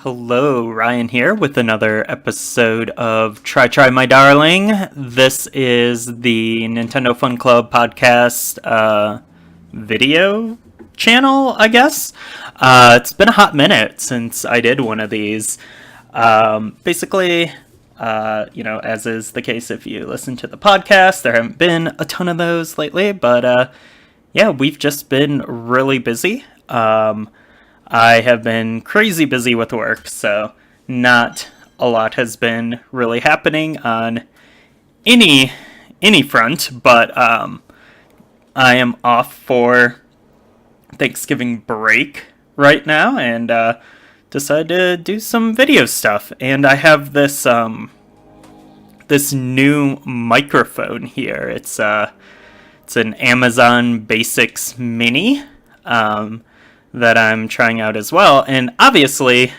Hello, Ryan here with another episode of Try My Darling. This is the Nintendo Fun Club podcast video channel, I guess. It's been a hot minute since I did one of these. Basically, as is the case if you listen to the podcast, there haven't been a ton of those lately, but yeah, we've just been really busy. I have been crazy busy with work, so not a lot has been really happening on any front, but I am off for Thanksgiving break right now and decided to do some video stuff. And I have this this new microphone here. It's an Amazon Basics Mini. That I'm trying out as well, and obviously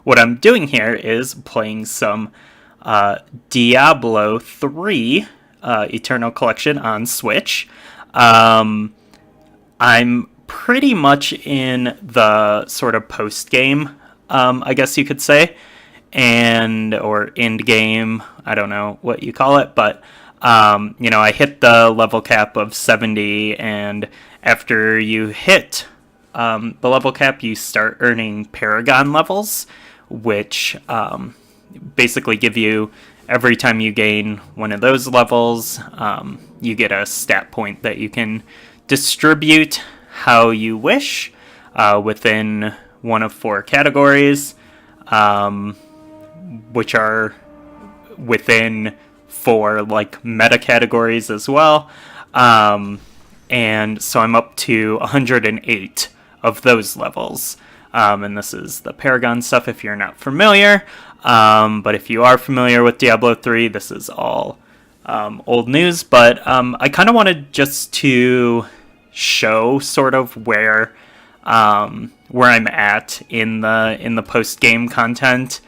what I'm doing here is playing some Diablo 3 Eternal Collection on Switch. I'm pretty much in the sort of post-game, I guess you could say, or endgame, I don't know what you call it, but I hit the level cap of 70, and after you hit the level cap, you start earning Paragon levels, which basically give you, every time you gain one of those levels, you get a stat point that you can distribute how you wish within one of 4 categories, which are within 4 like meta categories as well. And so I'm up to 108 of those levels. And this is the Paragon stuff if you're not familiar. But if you are familiar with Diablo 3, this is all old news. But I kind of wanted just to show sort of where I'm at in the post-game content.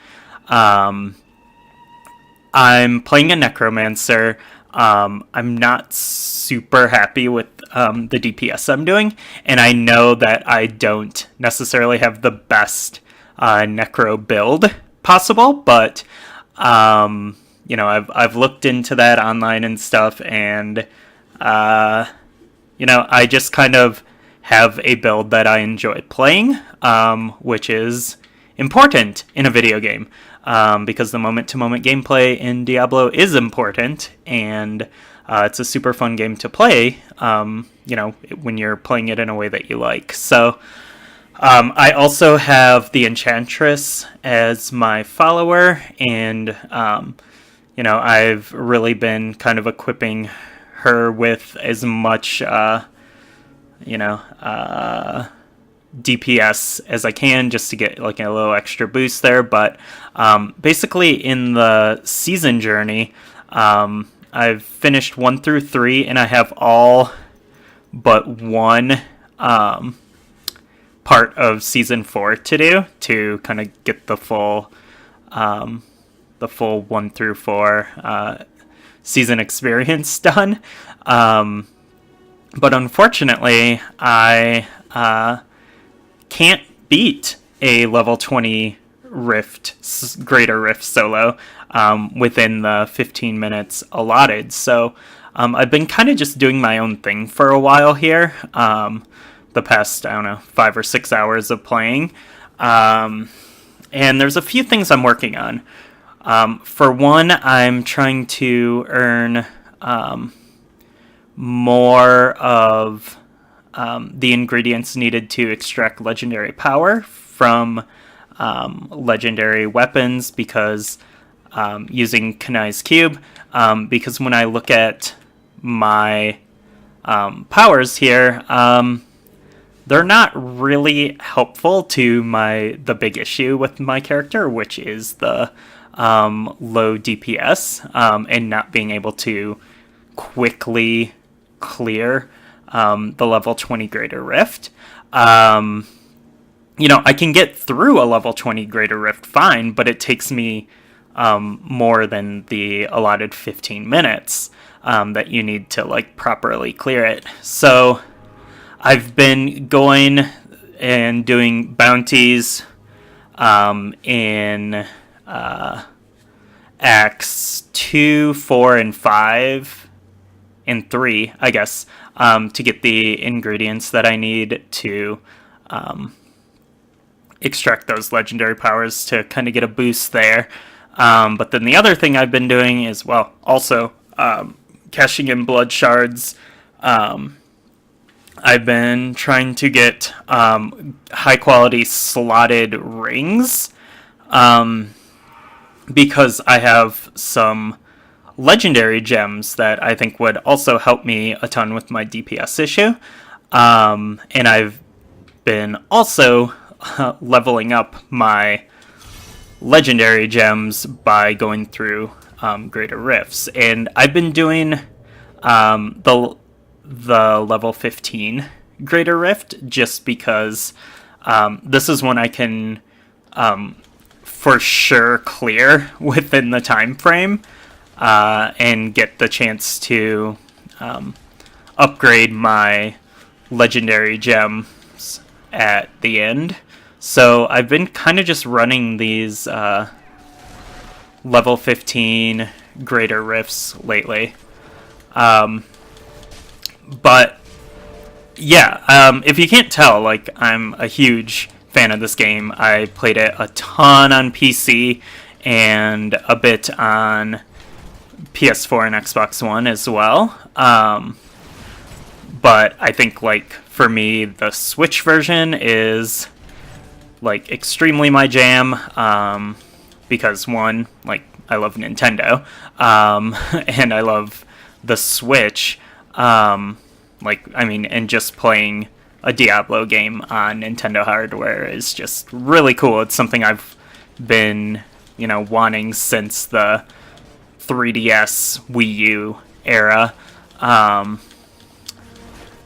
I'm playing a Necromancer. I'm not super happy with the DPS I'm doing, and I know that I don't necessarily have the best Necro build possible, but I've looked into that online and stuff, and I just kind of have a build that I enjoy playing, which is important in a video game. Because the moment-to-moment gameplay in Diablo is important, and it's a super fun game to play, when you're playing it in a way that you like. So I also have the Enchantress as my follower, and I've really been kind of equipping her with as much DPS as I can, just to get like a little extra boost there. But basically in the season journey, I've finished 1 through 3, and I have all but one part of season 4 to do to kind of get the full 1 through 4 season experience done. But unfortunately, I can't beat a level 20 Greater Rift solo within the 15 minutes allotted. So I've been kind of just doing my own thing for a while here, the past, 5 or 6 hours of playing. And there's a few things I'm working on. For one, I'm trying to earn more of the ingredients needed to extract legendary power from legendary weapons, because using Kanai's Cube, because when I look at my powers here, they're not really helpful to the big issue with my character, which is the low DPS, and not being able to quickly clear the level 20 Greater Rift. I can get through a level 20 Greater Rift fine, but it takes me more than the allotted 15 minutes that you need to like properly clear it. So I've been going and doing bounties in Acts 2, 4, and 5, and 3, I guess, to get the ingredients that I need to extract those legendary powers to kind of get a boost there. But then the other thing I've been doing is, well, also cashing in blood shards. I've been trying to get high quality slotted rings because I have some legendary gems that I think would also help me a ton with my DPS issue. And I've been also leveling up my legendary gems by going through greater rifts. And I've been doing the level 15 greater rift just because this is one I can for sure clear within the time frame and get the chance to upgrade my legendary gems at the end. So I've been kind of just running these level 15 greater rifts lately. But yeah, if you can't tell, like, I'm a huge fan of this game. I played it a ton on PC and a bit on PS4 and Xbox One as well. But I think, like, for me, the Switch version is, like, extremely my jam, because, one, like, I love Nintendo, and I love the Switch, like, I mean, and just playing a Diablo game on Nintendo hardware is just really cool. It's something I've been, wanting since the 3DS Wii U era.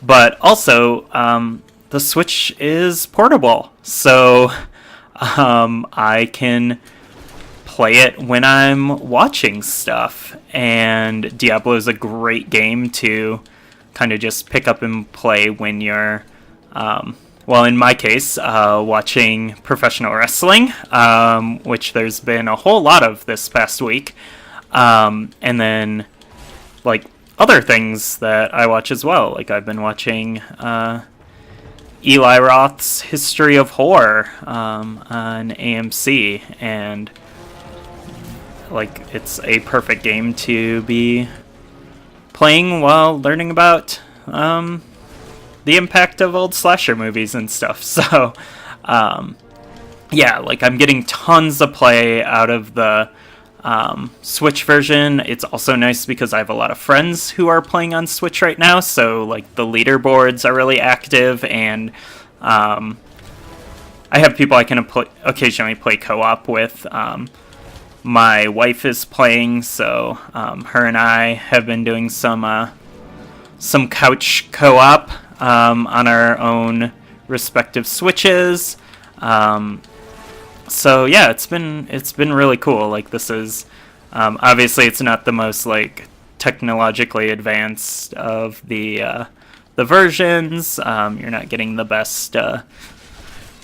But also, the Switch is portable, so I can play it when I'm watching stuff. And Diablo is a great game to kind of just pick up and play when you're, well, in my case, watching professional wrestling, which there's been a whole lot of this past week. And then, like, other things that I watch as well. Like, I've been watching Eli Roth's History of Horror on AMC, and, like, it's a perfect game to be playing while learning about the impact of old slasher movies and stuff. So, yeah, like, I'm getting tons of play out of the Switch version. It's also nice because I have a lot of friends who are playing on Switch right now, so, like, the leaderboards are really active, and I have people I can occasionally play co-op with. My wife is playing, so her and I have been doing some couch co-op on our own respective Switches. So yeah, it's been really cool. Like, this is obviously it's not the most, like, technologically advanced of the versions. You're not getting the best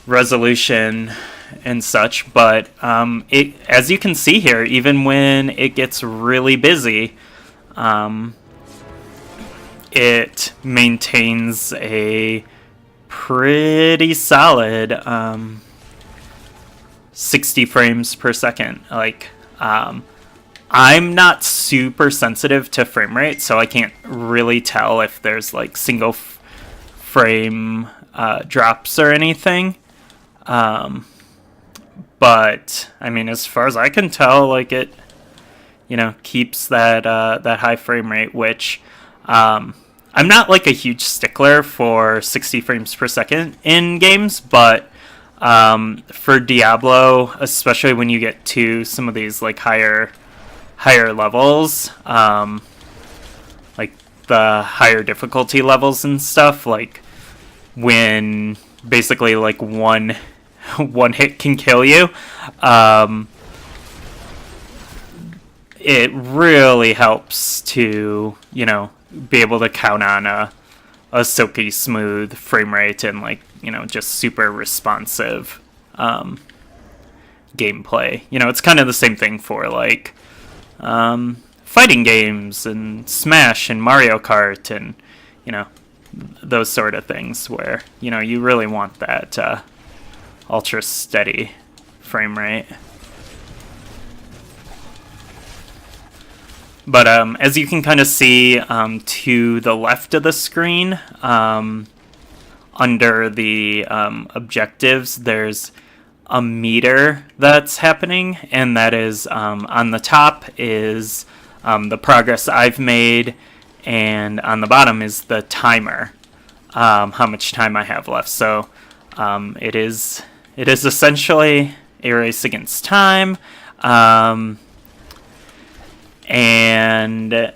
resolution and such, but it, as you can see here, even when it gets really busy, it maintains a pretty solid 60 frames per second. Like, I'm not super sensitive to frame rate, so I can't really tell if there's, like, single frame drops or anything. But I mean, as far as I can tell, like, it, keeps that that high frame rate, which I'm not, like, a huge stickler for 60 frames per second in games, but for Diablo, especially when you get to some of these, like, higher levels, like the higher difficulty levels and stuff, like when basically, like, one hit can kill you, it really helps to, be able to count on a silky smooth frame rate and, like, just super responsive gameplay. You know, it's kind of the same thing for like fighting games and Smash and Mario Kart and, you know, those sort of things where, you know, you really want that ultra steady frame rate. But as you can kind of see to the left of the screen, under the objectives, there's a meter that's happening, and that is on the top is the progress I've made, and on the bottom is the timer, how much time I have left. So it is essentially a race against time, and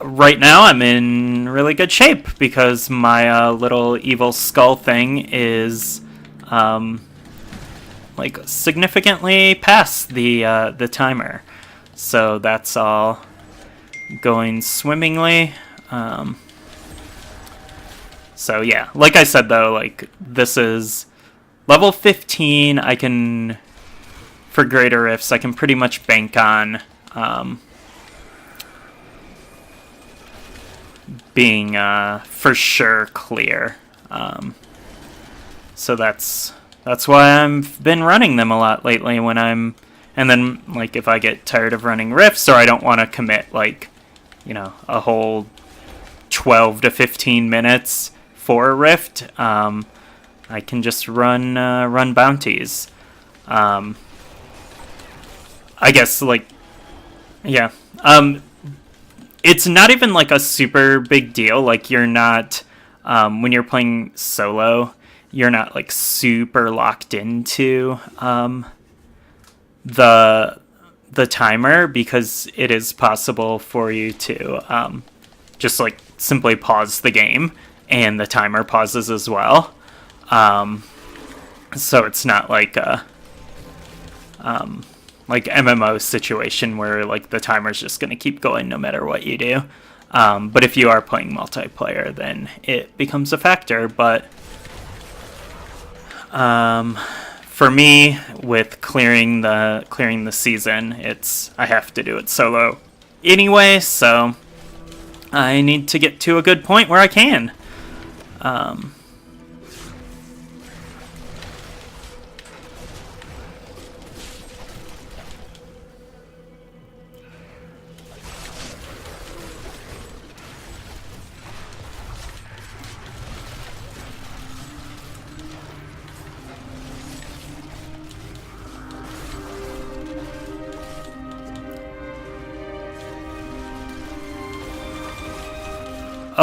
right now I'm in really good shape because my little evil skull thing is like significantly past the timer, so that's all going swimmingly. So yeah, like I said though, like this is level 15. I can, for greater rifts, I can pretty much bank on being for sure clear. So that's why I've been running them a lot lately when I'm, and then like if I get tired of running rifts or I don't want to commit like, you know, a whole 12 to 15 minutes for a rift, I can just run bounties. I guess like, yeah. It's not even like a super big deal. Like you're not, when you're playing solo, you're not like super locked into the timer, because it is possible for you to just like simply pause the game and the timer pauses as well. So it's not like a like MMO situation where like the timer's just going to keep going no matter what you do. But if you are playing multiplayer, then it becomes a factor. But for me, with clearing the season, I have to do it solo anyway, so I need to get to a good point where I can.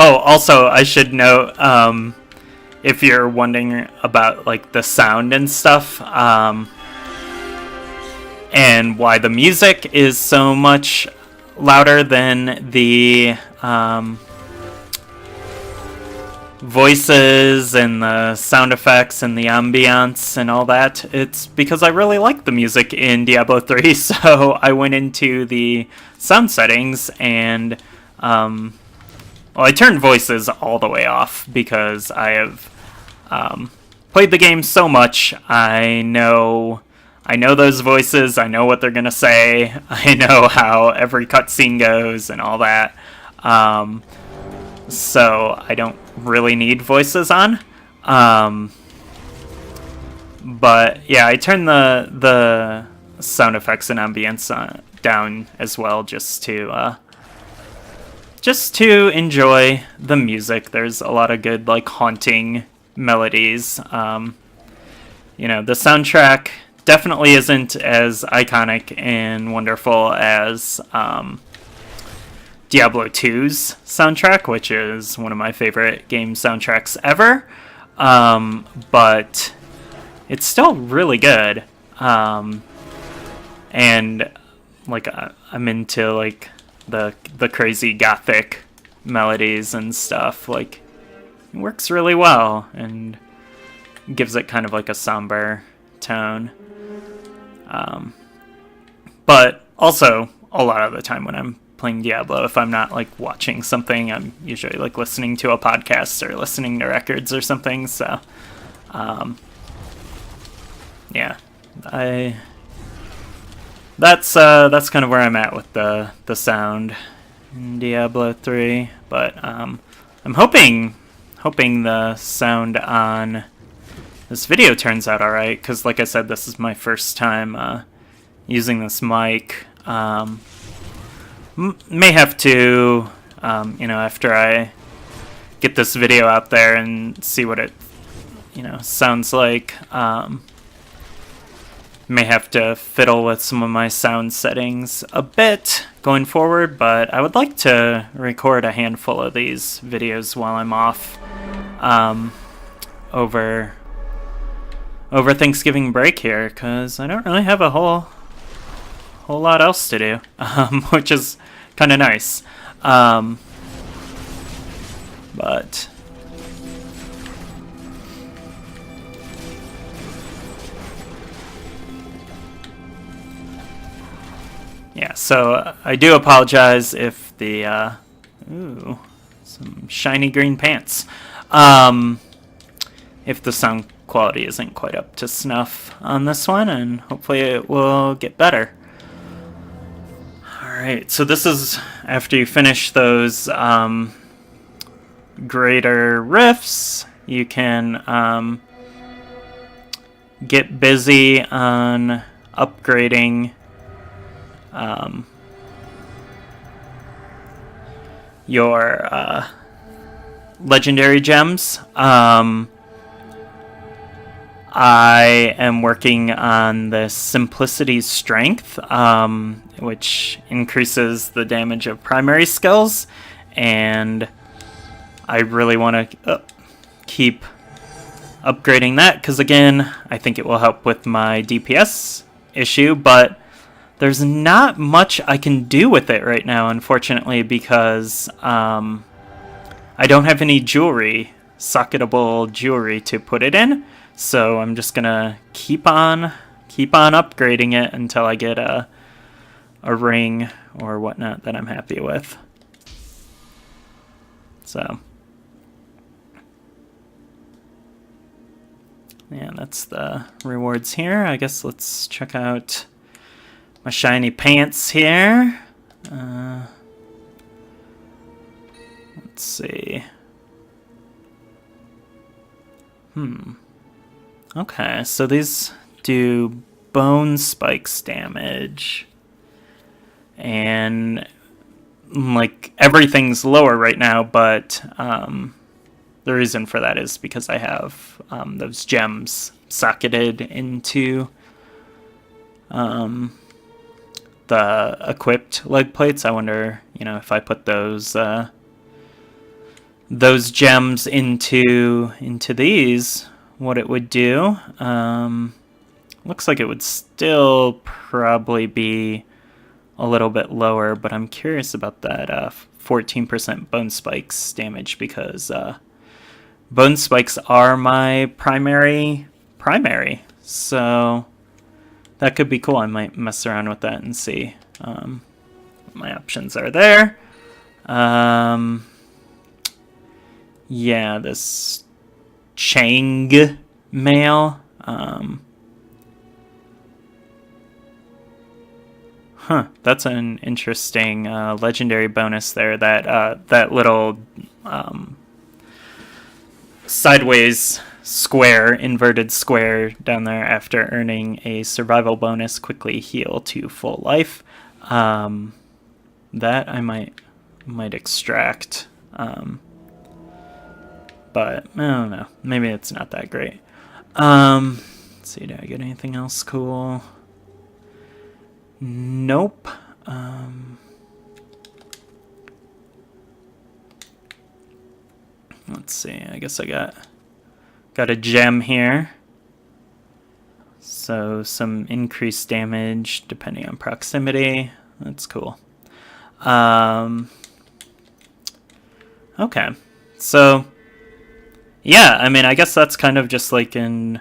Oh, also, I should note, if you're wondering about like the sound and stuff, and why the music is so much louder than the voices and the sound effects and the ambiance and all that, it's because I really like the music in Diablo 3, so I went into the sound settings and well, I turned voices all the way off because I have played the game so much. I know those voices. I know what they're gonna say. I know how every cutscene goes and all that. So I don't really need voices on. But yeah, I turned the sound effects and ambience down as well, just to enjoy the music. There's a lot of good, like, haunting melodies. You know, the soundtrack definitely isn't as iconic and wonderful as Diablo 2's soundtrack, which is one of my favorite game soundtracks ever. But it's still really good. And, like, I'm into, like, the crazy gothic melodies and stuff. Like, it works really well and gives it kind of like a somber tone. But also, a lot of the time when I'm playing Diablo, if I'm not like watching something, I'm usually like listening to a podcast or listening to records or something. So yeah, That's kind of where I'm at with the sound in Diablo 3, but I'm hoping the sound on this video turns out alright, because like I said, this is my first time using this mic. May have to, after I get this video out there and see what it, sounds like, may have to fiddle with some of my sound settings a bit going forward, but I would like to record a handful of these videos while I'm off over Thanksgiving break here, because I don't really have a whole lot else to do, which is kind of nice. But yeah, so I do apologize if the ooh, some shiny green pants. If the sound quality isn't quite up to snuff on this one, and hopefully it will get better. Alright, so this is after you finish those greater riffs, you can get busy on upgrading your legendary gems. I am working on the Simplicity Strength, which increases the damage of primary skills, and I really want to keep upgrading that, because again, I think it will help with my DPS issue, but there's not much I can do with it right now, unfortunately, because I don't have any socketable jewelry to put it in. So I'm just gonna keep on upgrading it until I get a ring or whatnot that I'm happy with. So yeah, that's the rewards here. I guess let's check out my shiny pants here. Let's see. Okay, so these do bone spikes damage, and like everything's lower right now, but the reason for that is because I have those gems socketed into the equipped leg plates. I wonder, if I put those gems into these, what it would do. Looks like it would still probably be a little bit lower, but I'm curious about that 14% bone spikes damage, because bone spikes are my primary, so that could be cool. I might mess around with that and see what my options are there. Yeah, this Chang mail. That's an interesting legendary bonus there. That little sideways square, inverted square down there after earning a survival bonus, quickly heal to full life. That I might extract. But I don't know. Maybe it's not that great. Let's see, did I get anything else cool? Nope. Let's see. I guess I got a gem here. So some increased damage depending on proximity. That's cool. Okay. So yeah, I mean, I guess that's kind of just like an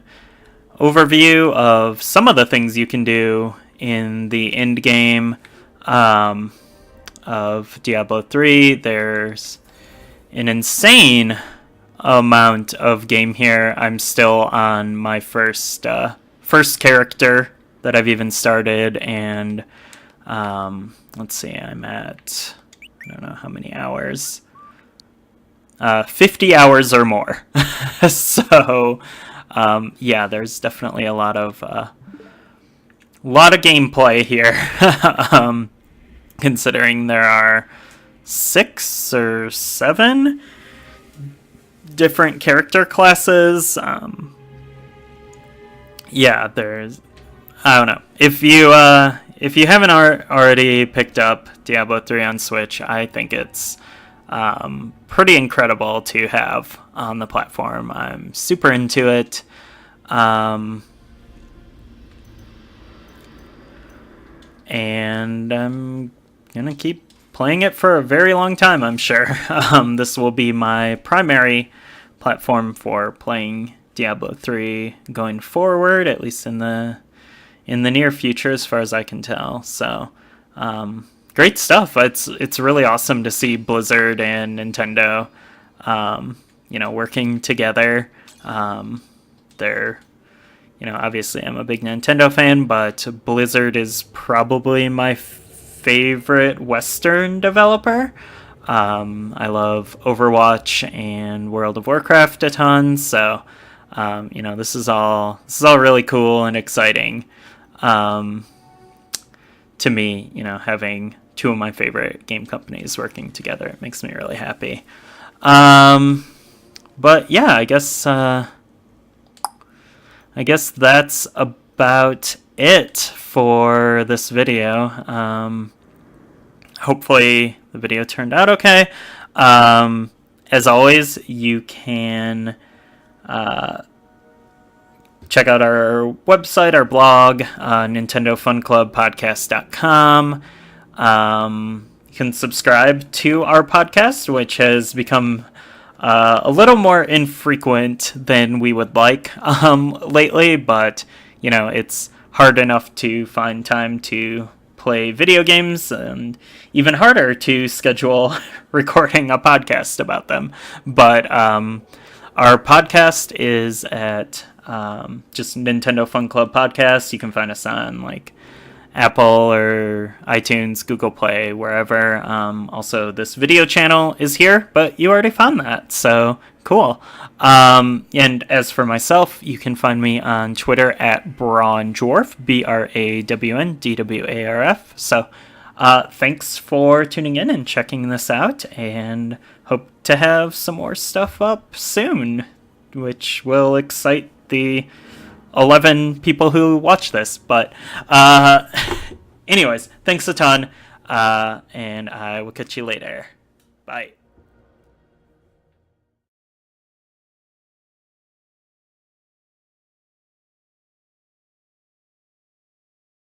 overview of some of the things you can do in the end game of Diablo 3. There's an insane amount of game here. I'm still on my first first character that I've even started, and let's see, I'm at, I don't know how many hours, 50 hours or more. So yeah, there's definitely a lot of gameplay here. Considering there are 6 or 7 different character classes. Yeah, there's, I don't know, if you haven't already picked up Diablo 3 on Switch, I think it's pretty incredible to have on the platform. I'm super into it. And I'm gonna keep playing it for a very long time, I'm sure. This will be my primary platform for playing Diablo 3 going forward, at least in the near future, as far as I can tell. So great stuff. It's really awesome to see Blizzard and Nintendo working together. They're, obviously I'm a big Nintendo fan, but Blizzard is probably my favorite Western developer. I love Overwatch and World of Warcraft a ton, so this is all really cool and exciting to me. Having two of my favorite game companies working together, it makes me really happy. But yeah, I guess that's about it for this video. Hopefully the video turned out okay. As always, you can check out our website, our blog, NintendoFunClubPodcast.com. You can subscribe to our podcast, which has become a little more infrequent than we would like lately, but it's hard enough to find time to play video games, and even harder to schedule recording a podcast about them. But our podcast is at just Nintendo Fun Club Podcast. You can find us on like Apple or iTunes, Google Play, wherever. Also, this video channel is here, but you already found that, so cool. And as for myself, you can find me on Twitter at BrawnDwarf, BrawnDwarf. So thanks for tuning in and checking this out, and hope to have some more stuff up soon, which will excite the 11 people who watch this. But anyways, thanks a ton, and I will catch you later. Bye.